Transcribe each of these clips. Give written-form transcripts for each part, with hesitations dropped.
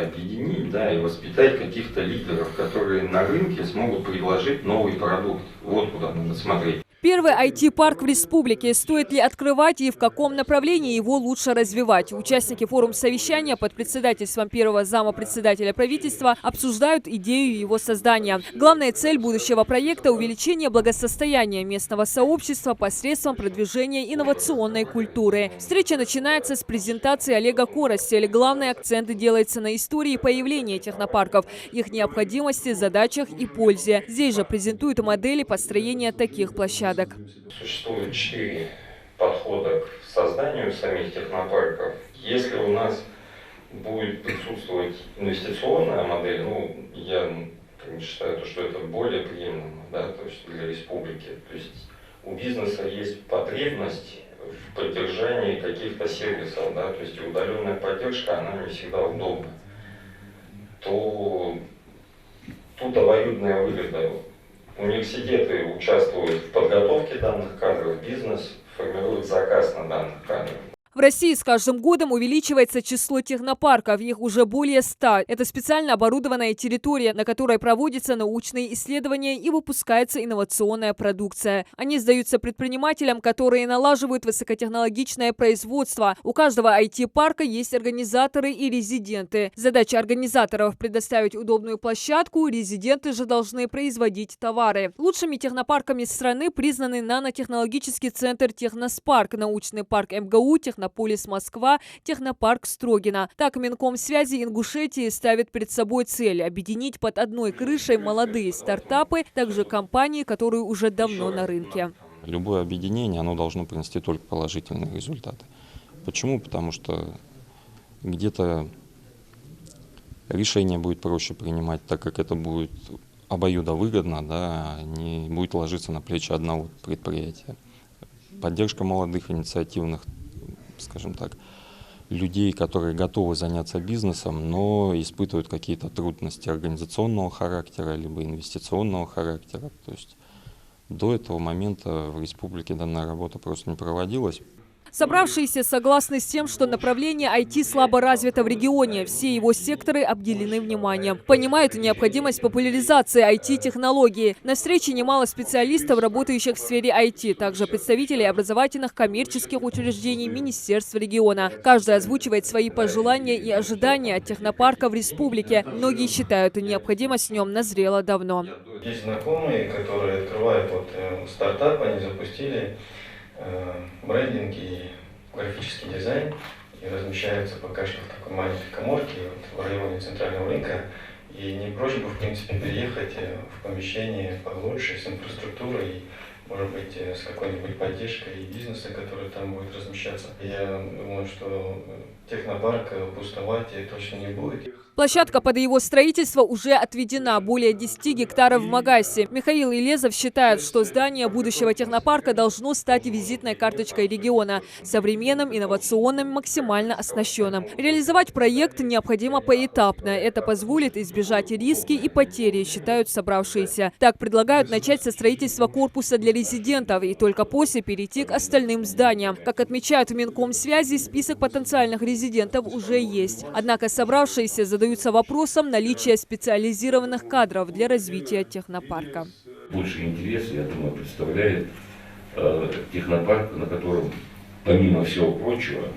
объединить, да, и воспитать каких-то лидеров, которые на рынке смогут предложить новый продукт. Вот куда надо смотреть. Первый IT-парк в республике. Стоит ли открывать и в каком направлении его лучше развивать? Участники форум-совещания под председательством первого зама председателя правительства обсуждают идею его создания. Главная цель будущего проекта – увеличение благосостояния местного сообщества посредством продвижения инновационной культуры. Встреча начинается с презентации Олега Коростеля. Главный акцент делается на истории появления технопарков, их необходимости, задачах и пользе. Здесь же презентуют модели построения таких площадок. Существует 4 подхода к созданию самих технопарков. Если у нас будет присутствовать инвестиционная модель, я считаю, что это более приемлемо, да, то есть для республики. То есть у бизнеса есть потребность в поддержании каких-то сервисов, да, то есть удаленная поддержка, она не всегда удобна. То тут обоюдная выгода. Университеты участвуют в подготовке данных кадров, бизнес формирует заказ на данных кадров. В России с каждым годом увеличивается число технопарков. Их уже более 100. Это специально оборудованная территория, на которой проводятся научные исследования и выпускается инновационная продукция. Они сдаются предпринимателям, которые налаживают высокотехнологичное производство. У каждого IT-парка есть организаторы и резиденты. Задача организаторов – предоставить удобную площадку, резиденты же должны производить товары. Лучшими технопарками страны признаны нанотехнологический центр «Техноспарк», научный парк МГУ, Технополис Москва, технопарк Строгино. Так, Минкомсвязи Ингушетии ставит перед собой цель – объединить под одной крышей молодые стартапы, также компании, которые уже давно на рынке. Любое объединение, оно должно принести только положительные результаты. Почему? Потому что где-то решение будет проще принимать, так как это будет обоюдовыгодно, да, не будет ложиться на плечи одного предприятия. Поддержка молодых инициативных, скажем так, людей, которые готовы заняться бизнесом, но испытывают какие-то трудности организационного характера либо инвестиционного характера. То есть до этого момента в республике данная работа просто не проводилась. Собравшиеся согласны с тем, что направление IT слабо развито в регионе. Все его секторы обделены вниманием. Понимают необходимость популяризации IT-технологий. На встрече немало специалистов, работающих в сфере IT, также представителей образовательных коммерческих учреждений министерств региона. Каждый озвучивает свои пожелания и ожидания от технопарка в республике. Многие считают, необходимость в нем назрела давно. Есть знакомые, которые открывают стартап, они запустили брендинг и графический дизайн и размещаются пока что в такой маленькой каморке в районе центрального рынка. И не прочь бы, в принципе, переехать в помещение получше, с инфраструктурой, и, может быть, с какой-нибудь поддержкой бизнеса, который там будет размещаться. Я думаю, что технопарк пустовать точно не будет. Площадка под его строительство уже отведена. Более 10 гектаров в Магасе. Михаил Елезов считает, что здание будущего технопарка должно стать визитной карточкой региона. Современным, инновационным, максимально оснащенным. Реализовать проект необходимо поэтапно. Это позволит избежать риски и потери, считают собравшиеся. Так предлагают начать со строительства корпуса для резидентов и только после перейти к остальным зданиям. Как отмечают в Минкомсвязи, список потенциальных резидентов уже есть. Однако собравшиеся задаются вопросом наличия специализированных кадров для развития технопарка. Больше интереса, я думаю, представляет технопарк, на котором, помимо всего прочего,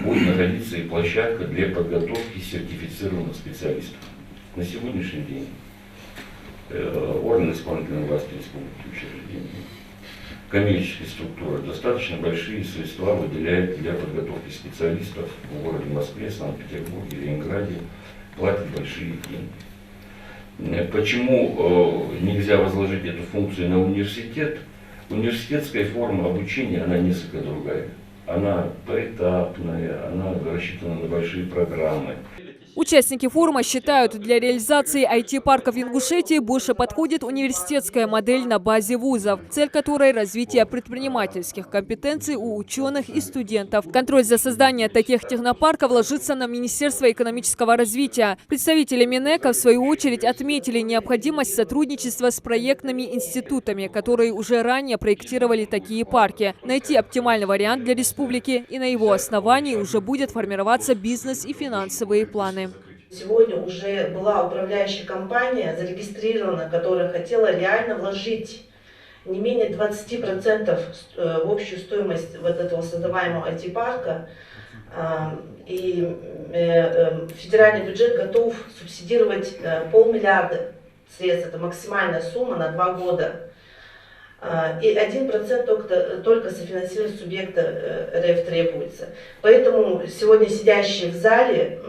будет находиться и площадка для подготовки сертифицированных специалистов. На сегодняшний день органы исполнительной власти республики, учреждения, коммерческие структуры достаточно большие средства выделяют для подготовки специалистов в городе Москве, Санкт-Петербурге, Ленинграде, платят большие деньги. Почему нельзя возложить эту функцию на университет? Университетская форма обучения, она несколько другая. Она поэтапная, она рассчитана на большие программы. Участники форума считают, для реализации IT-парков в Ингушетии больше подходит университетская модель на базе вузов, цель которой – развитие предпринимательских компетенций у ученых и студентов. Контроль за созданием таких технопарков ложится на Министерство экономического развития. Представители Минэка, в свою очередь, отметили необходимость сотрудничества с проектными институтами, которые уже ранее проектировали такие парки. Найти оптимальный вариант для республики, и на его основании уже будет формироваться бизнес и финансовые планы. Сегодня уже была управляющая компания зарегистрирована, которая хотела реально вложить не менее 20% в общую стоимость вот этого создаваемого IT-парка. И федеральный бюджет готов субсидировать 500 миллиарда средств. Это максимальная сумма на 2 года. И 1% только софинансирование субъекта РФ требуется. Поэтому сегодня сидящий в зале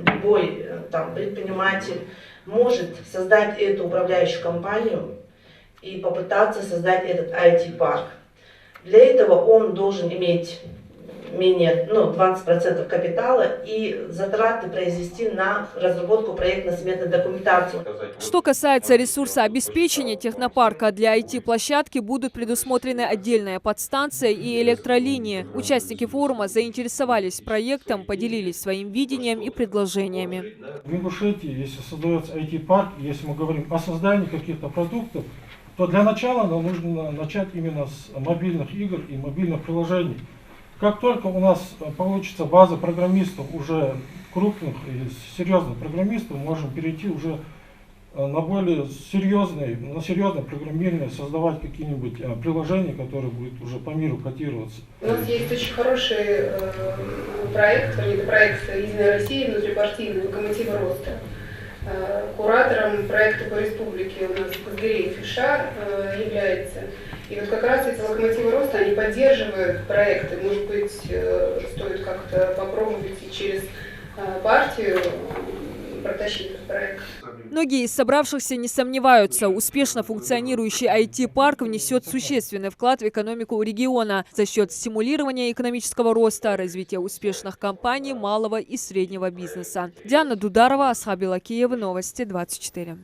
любой предприниматель может создать эту управляющую компанию и попытаться создать этот IT-парк. Для этого он должен иметь менее 20% капитала и затраты произвести на разработку проектно-сметной документации. Что касается ресурса обеспечения технопарка, для IT-площадки будут предусмотрены отдельная подстанция и электролинии. Участники форума заинтересовались проектом, поделились своим видением и предложениями. В Ингушетии, если создается IT-парк, если мы говорим о создании каких-то продуктов, то для начала нам нужно начать именно с мобильных игр и мобильных приложений. Как только у нас получится база программистов, уже крупных и серьезных программистов, мы можем перейти уже на более серьезное программирование, создавать какие-нибудь приложения, которые будут уже по миру котироваться. У нас есть очень хороший проект, это проект «Единая Россия», внутрипартийный, «Локомотива роста». Куратором проекта по республике у нас Козгиреев Ишар является. И вот как раз эти локомотивы роста, они поддерживают проекты. Может быть, стоит как-то попробовать и через партию протащить этот проект. Многие из собравшихся не сомневаются, успешно функционирующий IT-парк внесет существенный вклад в экономику региона за счет стимулирования экономического роста, развития успешных компаний малого и среднего бизнеса. Диана Дударова, Асхаб Илакиев, Новости 24.